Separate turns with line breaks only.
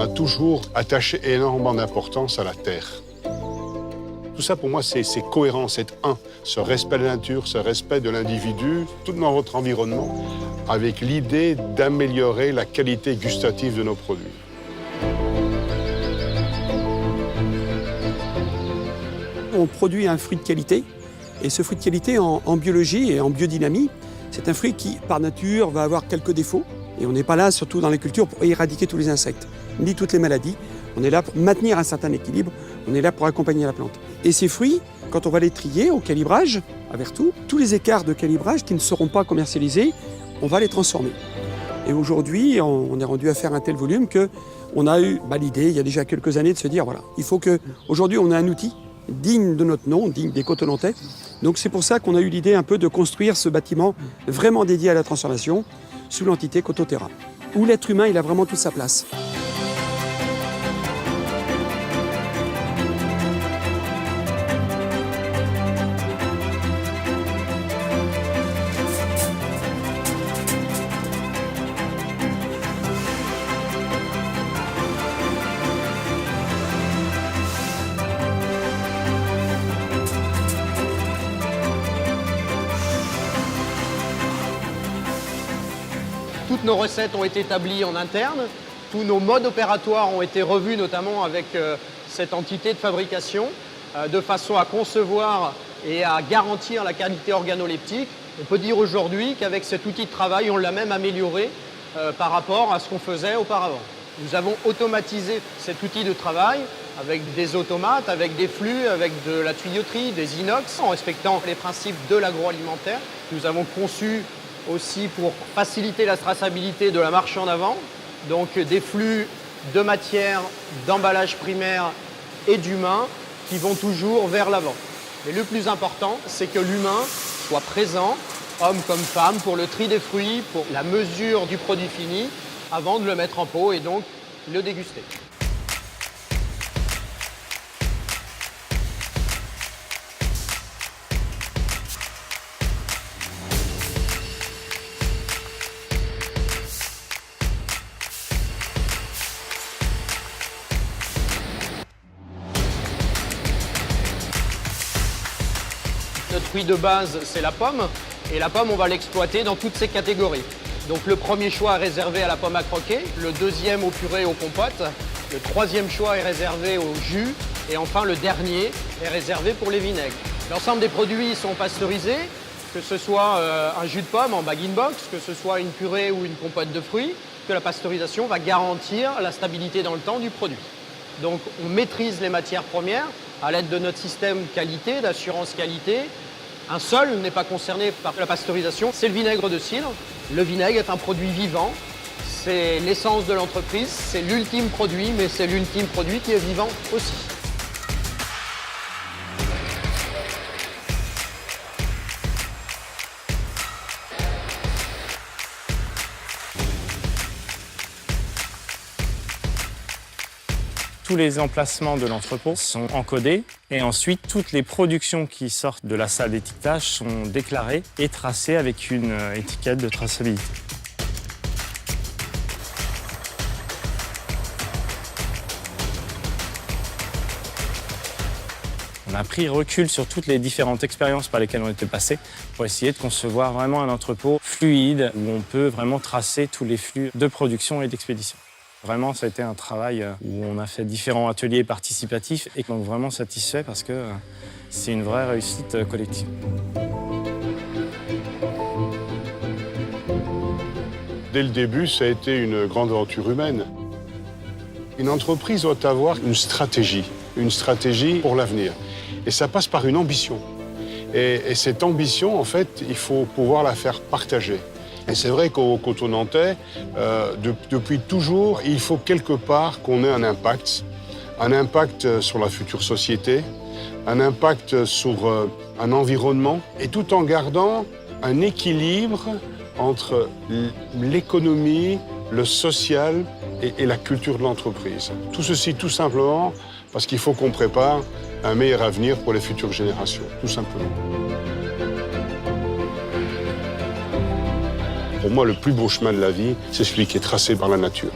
a toujours attaché énormément d'importance à la terre. Tout ça, pour moi, c'est cohérent, c'est ce respect de la nature, ce respect de l'individu, tout dans votre environnement, avec l'idée d'améliorer la qualité gustative de nos produits.
On produit un fruit de qualité, et ce fruit de qualité en biologie et en biodynamie, c'est un fruit qui, par nature, va avoir quelques défauts. Et on n'est pas là, surtout dans les cultures, pour éradiquer tous les insectes, ni toutes les maladies. On est là pour maintenir un certain équilibre, on est là pour accompagner la plante. Et ces fruits, quand on va les trier au calibrage, à Vertou, tous les écarts de calibrage qui ne seront pas commercialisés, on va les transformer. Et aujourd'hui, on est rendu à faire un tel volume qu'on a eu l'idée, il y a déjà quelques années, de se dire, voilà, il faut qu'aujourd'hui on ait un outil digne de notre nom, digne des Cotonantais. Donc c'est pour ça qu'on a eu l'idée un peu de construire ce bâtiment vraiment dédié à la transformation sous l'entité Cototerra, où l'être humain il a vraiment toute sa place.
Toutes nos recettes ont été établies en interne, tous nos modes opératoires ont été revus, notamment avec cette entité de fabrication, de façon à concevoir et à garantir la qualité organoleptique. On peut dire aujourd'hui qu'avec cet outil de travail, on l'a même amélioré par rapport à ce qu'on faisait auparavant. Nous avons automatisé cet outil de travail avec des automates, avec des flux, avec de la tuyauterie, des inox, en respectant les principes de l'agroalimentaire. Nous avons conçu aussi pour faciliter la traçabilité de la marche en avant, donc des flux de matière, d'emballage primaire et d'humain qui vont toujours vers l'avant. Mais le plus important, c'est que l'humain soit présent, homme comme femme, pour le tri des fruits, pour la mesure du produit fini, avant de le mettre en pot et donc le déguster. Notre fruit de base, c'est la pomme. Et la pomme, on va l'exploiter dans toutes ses catégories. Donc le premier choix est réservé à la pomme à croquer, le deuxième au purée et aux compotes, le troisième choix est réservé au jus, et enfin le dernier est réservé pour les vinaigres. L'ensemble des produits sont pasteurisés, que ce soit un jus de pomme en bag-in-box, que ce soit une purée ou une compote de fruits, que la pasteurisation va garantir la stabilité dans le temps du produit. Donc on maîtrise les matières premières à l'aide de notre système qualité, d'assurance qualité. Un seul n'est pas concerné par la pasteurisation, c'est le vinaigre de cidre. Le vinaigre est un produit vivant, c'est l'essence de l'entreprise, c'est l'ultime produit, mais c'est l'ultime produit qui est vivant aussi.
Tous les emplacements de l'entrepôt sont encodés et ensuite toutes les productions qui sortent de la salle d'étiquetage sont déclarées et tracées avec une étiquette de traçabilité. On a pris recul sur toutes les différentes expériences par lesquelles on était passés pour essayer de concevoir vraiment un entrepôt fluide où on peut vraiment tracer tous les flux de production et d'expédition. Vraiment, ça a été un travail où on a fait différents ateliers participatifs et donc vraiment satisfait parce que c'est une vraie réussite collective.
Dès le début, ça a été une grande aventure humaine. Une entreprise doit avoir une stratégie pour l'avenir. Et ça passe par une ambition. Et cette ambition, en fait, il faut pouvoir la faire partager. Et c'est vrai qu'au Cotonantais, depuis toujours, il faut quelque part qu'on ait un impact sur la future société, un impact sur un environnement, et tout en gardant un équilibre entre l'économie, le social et la culture de l'entreprise. Tout ceci, tout simplement, parce qu'il faut qu'on prépare un meilleur avenir pour les futures générations, tout simplement. Pour moi, le plus beau chemin de la vie, c'est celui qui est tracé par la nature.